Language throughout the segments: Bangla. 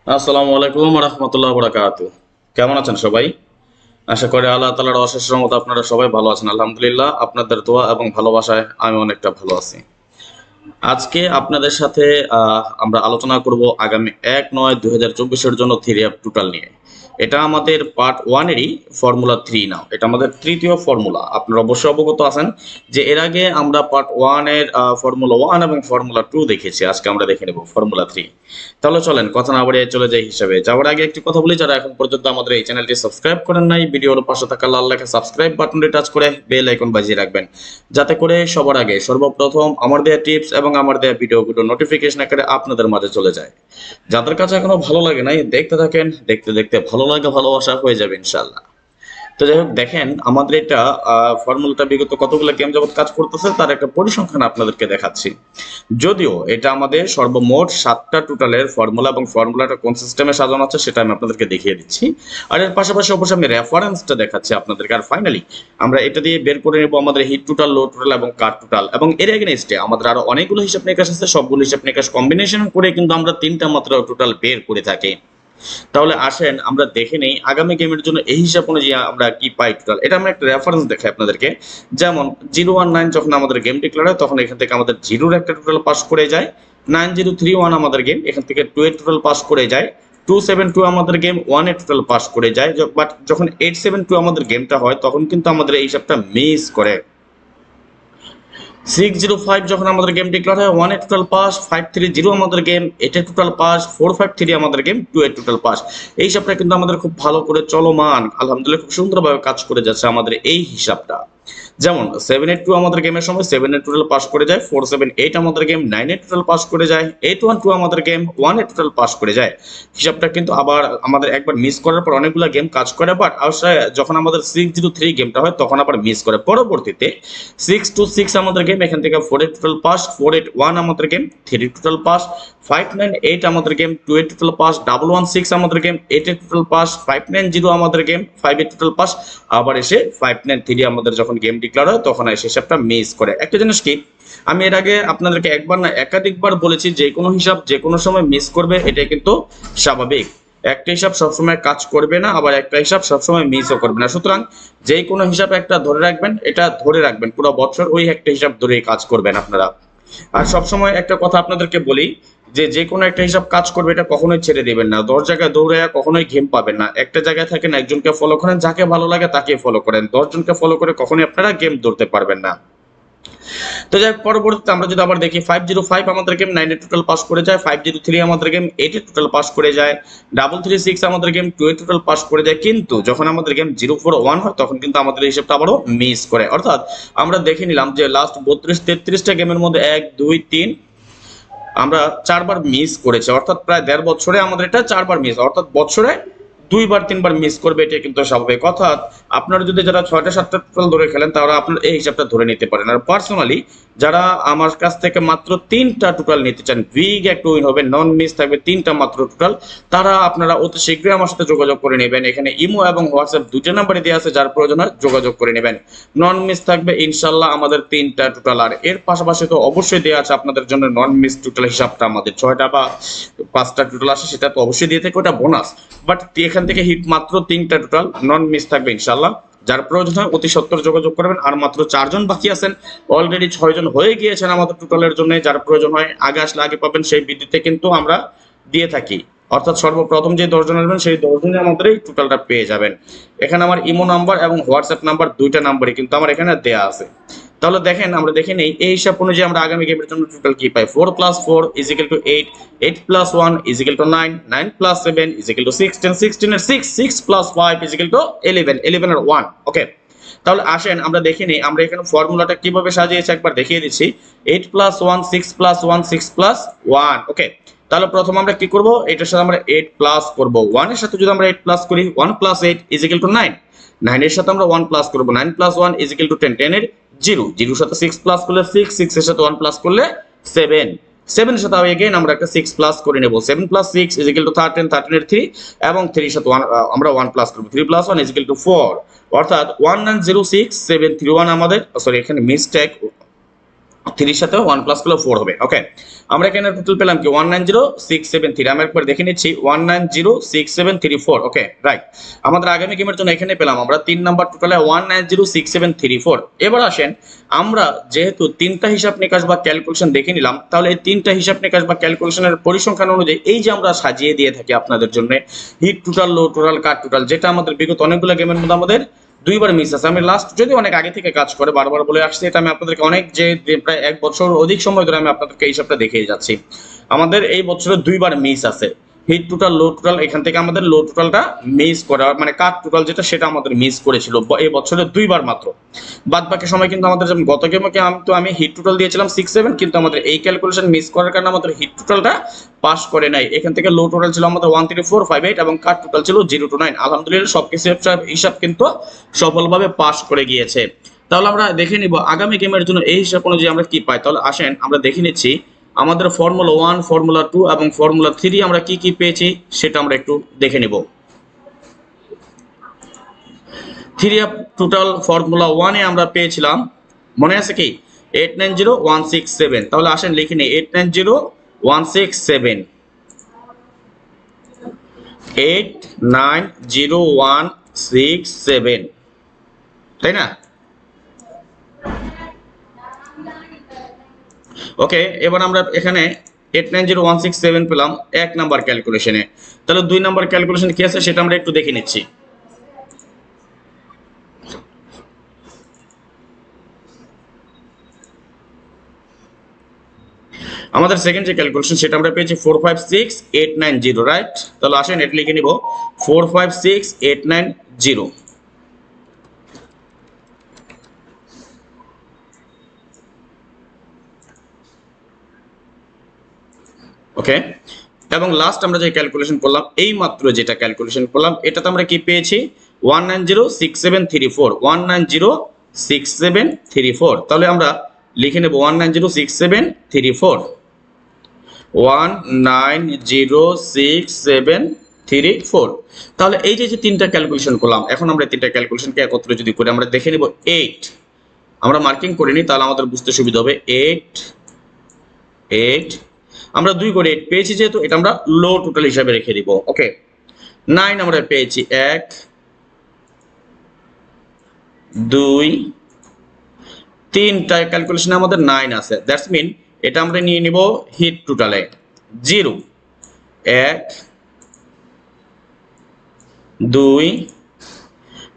আসসালামু আলাইকুম রহমতুল্লাহ বরাকাতু। কেমন আছেন সবাই? আশা করি আল্লাহ তাআলার অশেষ রহমতে আপনারা সবাই ভালো আছেন। আলহামদুলিল্লাহ, আপনাদের দোয়া এবং ভালোবাসায় আমি অনেকটা ভালো আছি। আজকে আপনাদের সাথে আমরা আলোচনা করব আগামী ১/৯/২০২৪ জন্য থিওরি অফ টোটাল নিয়ে। এটা আমাদের পার্ট 1 এরই ফর্মুলা 3 নাও। এটা আমাদের তৃতীয় ফর্মুলা। আপনারা অবশ্যই অবগত আছেন যে এর আগে আমরা পার্ট 1 এর ফর্মুলা 1 এবং ফর্মুলা 2 দেখেছি। আজকে আমরা দেখে নেব ফর্মুলা 3। তাহলে চলেন কথা না বাড়িয়ে চলে যাই হিসাবে। যাওয়ার আগে একটি কথা বলি, যারা এখন পর্যন্ত আমাদের এই চ্যানেলটি সাবস্ক্রাইব করেন নাই, ভিডিওর পাশে থাকা লাল লেখা সাবস্ক্রাইব বাটনটি টাচ করে বেল আইকন বাজিয়ে রাখবেন, যাতে করে সবার আগে সর্বপ্রথম আমার দেয়া টিপস এবং আমার দেয়া ভিডিওগুলো নোটিফিকেশন আকারে আপনাদের মাঝে চলে যায়। যাদের কাছে এখনো ভালো লাগে নাই, দেখতে থাকেন, দেখতে দেখতে ভালো লাগা ভালোবাসা হয়ে যাবে ইনশাআল্লাহ। তো যাই হোক, দেখেন আমাদের এটা ফর্মুলাটা বিগত কতগুলো গেম যাবত কাজ করতেছে তার একটা পরিসংখ্যান আপনাদেরকে দেখাচ্ছি। যদিও এটা আমাদের সর্বমোট 7টা টোটালের ফর্মুলা এবং ফর্মুলাটা কোন সিস্টেমে সাজানো আছে সেটা আমি আপনাদেরকে দেখিয়ে দিচ্ছি। আর এর পাশাপাশি অবশ্যই আমি রেফারেন্সটা দেখাচ্ছি আপনাদেরকে। আর ফাইনালি আমরা এটা দিয়ে বের করে নেব আমাদের হিট টোটাল, লো টোটাল এবং কাট টোটাল, এবং এর এগেইনস্টে আমাদের আরো অনেকগুলো হিসাব নিকাশ আছে। সবগুলো হিসাব নিকাশ কম্বিনেশন করে কিন্তু আমরা 3টা মাত্র টোটাল বের করে থাকি। তাহলে আসেন আমরা দেখে নেই আগামী গেমের জন্য এই হিসাব অনুযায়ী আমরা কি পাই টোটাল। এটা আমরা একটা রেফারেন্স দেখাই আপনাদেরকে। যেমন 019 যখন আমাদের গেম ডিক্লেয়ার হয় তখন এখান থেকে আমাদের 0-র একটা টোটাল পাস করে যায়। 9031 আমাদের গেম এখান থেকে 2 এর টোটাল পাস করে যায়। 272 আমাদের গেম 1 এর টোটাল পাস করে যায়। বাট যখন 872 আমাদের গেমটা হয় তখন কিন্তু আমাদের এই হিসাবটা মিস করে। 605 যখন আমাদের গেম ডিক্লেয়ার হয় 1 এর টোটাল পাস, 530 আমাদের গেম 8 এর টোটাল পাস, 453 আমাদের গেম 2 এর টোটাল পাস। এই হিসাবটা কিন্তু আমাদের খুব ভালো করে চলমান, আলহামদুলিল্লাহ খুব সুন্দরভাবে কাজ করে যাচ্ছে আমাদের এই হিসাবটা। যেমন 782 আমাদের গেমের সময় 7 এর টোটাল পাস করে যায়, 478 আমাদের গেম 9 এর টোটাল পাস করে যায়, 812 আমাদের গেম 1 এর টোটাল পাস করে যায়। হিসাবটা কিন্তু আবার আমাদের একবার মিস করার পর অনেকগুলো গেম কাজ করে, বাট যখন আমাদের 603 গেমটা হয় তখন আবার মিস করে। পরবর্তীতে 626 আমাদের গেম এখান থেকে 4 এর টোটাল পাস, 481 আমাদের গেম 3 এর টোটাল পাস, 598 আমাদের গেম 2 এর টোটাল পাস, 116 আমাদের গেম 8 এর টোটাল পাস, 590 আমাদের গেম 5 এর টোটাল পাস। আবার এসে 593 আমাদের যখন গেম ডিক্লেয়ার হয় তখন এসে হিসাবটা মিস করে। একটা জিনিস কি, আমি এর আগে আপনাদেরকে একবার না একাধিকবার বলেছি, যে কোনো হিসাব যে কোনো সময় মিস করবে, এটাই কিন্তু স্বাভাবিক। একটা হিসাব সবসময় কাজ করবে না, আবার একটা হিসাব সবসময় মিসও করবে না। সুতরাং যে কোনো হিসাব একটা ধরে রাখবেন, এটা ধরে রাখবেন পুরো বছর ওই একটা হিসাব ধরেই কাজ করবেন আপনারা। আর সবসময় একটা কথা আপনাদেরকে বলি, যে কোনো একটা হিসাব কাজ করবে, এটা কখনোই ছেড়ে দিবেন না। 10 জায়গায় দৌড়াইয়া কখনোই গেম পাবেন না। একটা জায়গায় থাকেন, একজনকে ফলো করেন, যাকে ভালো লাগে তাকে ফলো করেন। 10 জনকে ফলো করে কখনোই আপনারা গেম ধরতে পারবেন না। তো যাই হোক, পরবর্তীতে আমরা যদি আবার দেখি 505 আমাদের গেম 9 এর টোটাল পাস করে যায়, 503 আমাদের গেম 8 এর টোটাল পাস করে যায়, 336 আমাদের গেম 2 এর টোটাল পাস করে যায়। কিন্তু যখন আমাদের গেম 041 হয় তখন কিন্তু আমাদের এই হিসাবটা আবারও মিস করে। অর্থাৎ আমরা দেখে নিলাম যে লাস্ট 32-33টা গেমের মধ্যে 1 2 3 আমরা 4বার মিস করেছি। অর্থাৎ প্রায় 1.5 বছরে আমাদের এটা 4বার মিস, অর্থাৎ বছরে 2-3বার মিস করবে, এটা কিন্তু স্বাভাবিক। অর্থাৎ আপনারা যদি যারা 6টা-7টা টোটাল ধরে খেলেন তারা আপনারা এই হিসাবটা ধরে নিতে পারেন। আর পার্সোনালি যারা আমার কাছ থেকে মাত্র 3টা টোটাল নিতে চান, বিগ একটা উইন হবে, নন মিস থাকবে 3টা মাত্র টোটাল, তারা আপনারা অতি শীঘ্রই আমার সাথে যোগাযোগ করে নেবেন। এখানে ইমো এবং হোয়াটসঅ্যাপ দুটো নাম্বারে দেওয়া আছে, যার প্রয়োজন হয় যোগাযোগ করে নেবেন। নন মিস থাকবে ইনশাল্লাহ আমাদের 3টা টোটাল। আর এর পাশাপাশি তো অবশ্যই দেওয়া আছে আপনাদের জন্য নন মিস টোটাল হিসাবটা। আমাদের 6টা বা 5টা টোটাল আসে, সেটা তো অবশ্যই দিয়ে থাকে, ওটা বোনাস। বাট এখান থেকে হিট মাত্র 3টা টোটাল নন মিস থাকবে ইনশাল্লাহ। যার প্রয়োজন হয় অতি সত্বর যোগাযোগ করবেন। আর মাত্র 4 জন বাকি আছেন, অলরেডি 6 জন হয়ে গিয়েছেন আমাদের টোটালের জন্য। যার প্রয়োজন হয় আগে আসলে আগে পাবেন, সেই ভিত্তিতে কিন্তু আমরা দিয়ে থাকি। অর্থাৎ সর্বপ্রথম যে 10 জন আসবেন সেই 10 জনই আমাদের এই টোটালটা পেয়ে যাবেন। এখানে আমার ইমো নাম্বার এবং হোয়াটসঅ্যাপ নাম্বার দুইটা নাম্বারই কিন্তু আমার এখানে দেয়া আছে। তাহলে দেখেন আমরা দেখে নেই এই হিসাব অনুযায়ী আমরা আগামী গেমের জন্য টোটাল কি পাই। 4 + 4 = 8, 8 + 1 = 9, 9 + 7 = 16, 16 এর 6, 6 + 5 = 11, 11 এর 1। ওকে, তাহলে আসেন আমরা দেখে নিই আমরা এখানে ফর্মুলাটা কিভাবে সাজিয়েছি একবার দেখিয়ে দিচ্ছি। 8 + 1 6 + 1 6 + 1। ওকে, তাহলে প্রথম আমরা কি করব, এটার সাথে আমরা 8 প্লাস করব। 1 এর সাথে যদি আমরা 8 প্লাস করি, 1 + 8 = 9, 9 এর সাথে আমরা 1 প্লাস করব, 9 + 1 = 10, 10 এর 0, 0 এর সাথে 6 প্লাস করলে 6, 6 এর সাথে 1 প্লাস করলে 7, 7 এর সাথে এগেইন আমরা একটা 6 প্লাস করে নেব। 7 + 6 = 13, 13 এর 3 এবং 3 এর সাথে 1 আমরা 1 প্লাস করব। 3 + 1 = 4। অর্থাৎ 1906 731 আমাদের, সরি এখানে মিস্টেক, 3 সাথে 1 প্লাস করলে 4 হবে। ওকে, আমরা এখানে টোটাল পেলাম কি 190673। আমরা একবার দেখে নিচ্ছি 190673। ওকে রাইট, আমাদের আগামী গেমের জন্য এখানে পেলাম আমরা 3 নাম্বার টোটালে 190673। এবার আসেন আমরা যেহেতু তিনটা হিসাব নিকাশ বা ক্যালকুলেশন দেখে নিলাম, তাহলে এই তিনটা হিসাব নিকাশ বা ক্যালকুলেশনের পরিসংখ্যান অনুযায়ী এই যে আমরা সাজিয়ে দিয়ে থাকি আপনাদের জন্য হিট টোটাল, লো টোটাল, কাট টোটাল, যেটা আমাদের বিগত অনেকগুলো গেমের মধ্যে আমাদের দুইবার মিস আছে। আমি লাস্ট যদি অনেক আগে থেকে কাজ করে বারবার বলে আসছি, এটা আমি আপনাদেরকে অনেক যে প্রায় 1 বছর অধিক সময় ধরে আমি আপনাদেরকে এই হিসাবটা দেখিয়ে যাচ্ছি। আমাদের এই বছরে দুইবার মিস আছে, হিট টোটাল, লো টোটাল। এখান থেকে আমাদের লো টোটালটা মিস করা মানে কাট টোটাল যেটা সেটা আমাদের মিস করেছিল এই বছরে দুইবার মাত্র। বাদ বাকি সময় কিন্তু আমাদের যেমন গত গেমে আমি হিট টোটাল দিয়েছিলাম 6-7, কিন্তু আমাদের এই ক্যালকুলেশন মিস করার কারণে আমাদের হিট টোটালটা পাস করে নাই। এখান থেকে লো টোটাল ছিল আমাদের 13458 এবং কাট টোটাল ছিল 029। আলহামদুলিল্লাহ সবকিছু হিসাব কিন্তু সফলভাবে পাস করে গিয়েছে। তাহলে আমরা দেখে নিব আগামী গেমের জন্য এই হিসাব অনুযায়ী আমরা কি পাই। তাহলে আসেন আমরা দেখে নিচ্ছি আমাদের ফর্মুলা 1, ফর্মুলা 2 এবং ফর্মুলা 3 আমরা কি কি পেয়েছি সেটা আমরা একটু দেখে নিব। 3 টোটাল ফর্মুলা 1 এ আমরা পেয়েছিলাম, মনে আছে কি 890167। তাহলে আসেন লিখে নিই 890167, 890167, তাই না? ওকে, এবার আমরা এখানে 890167 পেলাম 1 নাম্বার ক্যালকুলেশনে। তাহলে 2 নাম্বার ক্যালকুলেশন কি আছে সেটা আমরা একটু দেখে নিচ্ছি। আমাদের সেকেন্ড যে ক্যালকুলেশন সেটা আমরা পেয়েছি 456890, রাইট? তাহলে আসেন এটা লিখে নিব 456890। ওকে, এবং লাস্ট আমরা যে ক্যালকুলেশন করলাম এই মাত্র যেটা ক্যালকুলেশন করলাম এটাতে আমরা কি পেয়েছি 190673, 190673। তাহলে আমরা লিখে নেব 190673, 190673। তাহলে এই যে তিনটা ক্যালকুলেশন করলাম, এখন আমরা তিনটা ক্যালকুলেশনকে একত্রে যদি করে আমরা দেখে নিব 8, আমরা মার্কিং করে নিই তাহলে আমাদের বুঝতে সুবিধা হবে। 8 আমরা 2 করে 8 পেয়েছি, যেহেতু এটা আমরা লো টোটাল হিসাবে রেখে দিব। ওকে, 9 আমরা পেয়েছি 1 2 3টা ক্যালকুলেশনে আমাদের 9 আছে, দ্যাটস মিন এটা আমরা নিয়ে নিব হিট টোটালে 0 1 2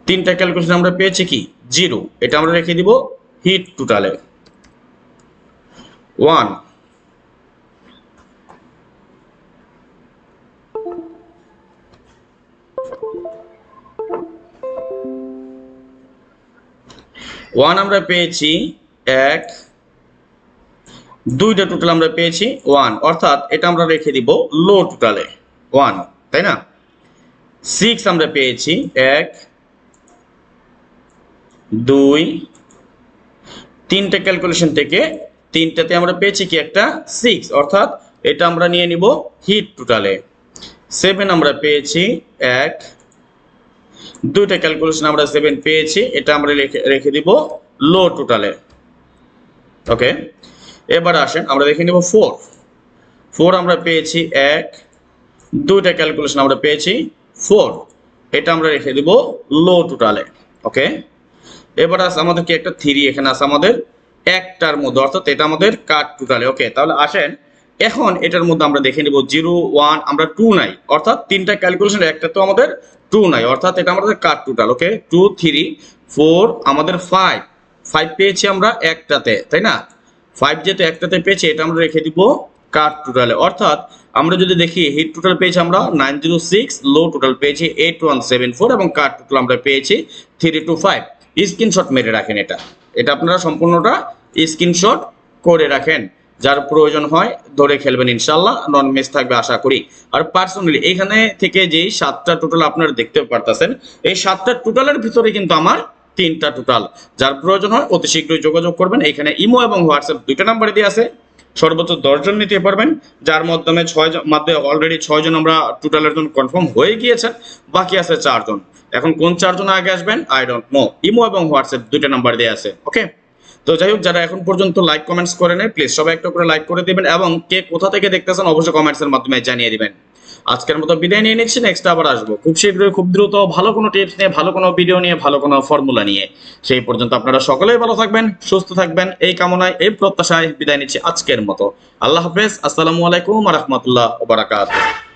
3টা ক্যালকুলেশন আমরা পেয়েছি কি 0, এটা আমরা রেখে দিব হিট টোটালে 1 আমরা পেয়েছি 1, 2টা টোটাল আমরা পেয়েছি 1, অর্থাৎ এটা আমরা রেখে দিব লো টোটালে 1, তাই না? 6 আমরা পেয়েছি 1 2 3টা ক্যালকুলেশন থেকে 3টাতে আমরা পেয়েছি কি একটা 6, অর্থাৎ এটা আমরা নিয়ে নিব হিট টোটালে 7 আমরা পেয়েছি 1 2টা ক্যালকুলেশন আমরা 7 পেয়েছি, এটা আমরা রেখে দিব লো টোটালে। ওকে, এবার আসেন আমরা দেখে নিব 4 আমরা পেয়েছি 1 2টা ক্যালকুলেশন আমরা পেয়েছি 4, এটা আমরা রেখে দিব লো টোটালে। ওকে, এবার আছে আমাদের কি একটা 3 এখানে আছে আমাদের একটার মধ্যে, অর্থাৎ এটা আমাদের কাট টোটালে। ওকে, তাহলে আসেন এখন এটার মধ্যে আমরা দেখে নিব 0 1 আমরা 2 নাই, অর্থাৎ তিনটা ক্যালকুলেশন একটা তো আমাদের 2 নাই, অর্থাৎ এটা আমাদের কাট টোটাল। ওকে, 2 3 4 আমাদের 5 পেয়েছি আমরা একটাতে, তাই না? 5 যেহেতু একটাতে পেয়েছি এটা আমরা রেখে দিব কাট টোটালে, অর্থাৎ আমরা যদি দেখি হিট টোটাল পেয়েছি আমরা 906, লো টোটাল পেয়েছি 8174 এবং কাট টোটাল আমরা পেয়েছি 325। স্ক্রিনশট মেরে রাখেন, এটা আপনারা সম্পূর্ণটা স্ক্রিনশট করে রাখেন, যার প্রয়োজন হয় ধরে খেলবেন, ইনশাআল্লাহ নন মিস থাকবে আশা করি। আর পার্সোনালি এখানে থেকে যেই 7টা টোটাল আপনারা দেখতে পারতেছেন, এই 7টা টোটালের ভিতরে কিন্তু আমার 3টা টোটাল, যার প্রয়োজন হয় অতি শীঘ্রই যোগাযোগ করবেন। এখানে ইমো এবং হোয়াটসঅ্যাপ 2টা নাম্বারে দিয়ে আছে, সর্বোচ্চ 10 জন নিতে পারবেন, যার মাধ্যমে 6 জন অলরেডি 6 জন আমরা টোটালের জন্য কনফার্ম হয়ে গিয়েছেন, বাকি আছে 4 জন। এখন কোন 4 জন আগে আসবেন আই ডোন্ট নো, ইমো এবং হোয়াটসঅ্যাপ 2টা নাম্বার দেয়া আছে। ওকে, তো তো যাই হোক, যারা এখন পর্যন্ত লাইক কমেন্টস করে নেয় প্লিজ সবাই একটা করে লাইক করে দিবেন, এবং কে কোথা থেকে দেখতেছেন অবশ্যই কমেন্টসের মাধ্যমে জানিয়ে দিবেন। আজকের মতো বিদায় নিয়ে নিচ্ছি, নেক্সট আবার আসবো খুব শীঘ্রই, খুব দ্রুত, ভালো কোনো টিপস নিয়ে, ভালো কোনো ভিডিও নিয়ে, ভালো কোনো ফর্মুলা নিয়ে। সেই পর্যন্ত আপনারা সকলেই ভালো থাকবেন, সুস্থ থাকবেন, এই কামনায়, এই প্রত্যাশায় বিদায় নিচ্ছি আজকের মতো। আল্লাহ হাফেজ, আসসালামু আলাইকুম ওয়া রাহমাতুল্লাহ ওয়া বারাকাতুহু।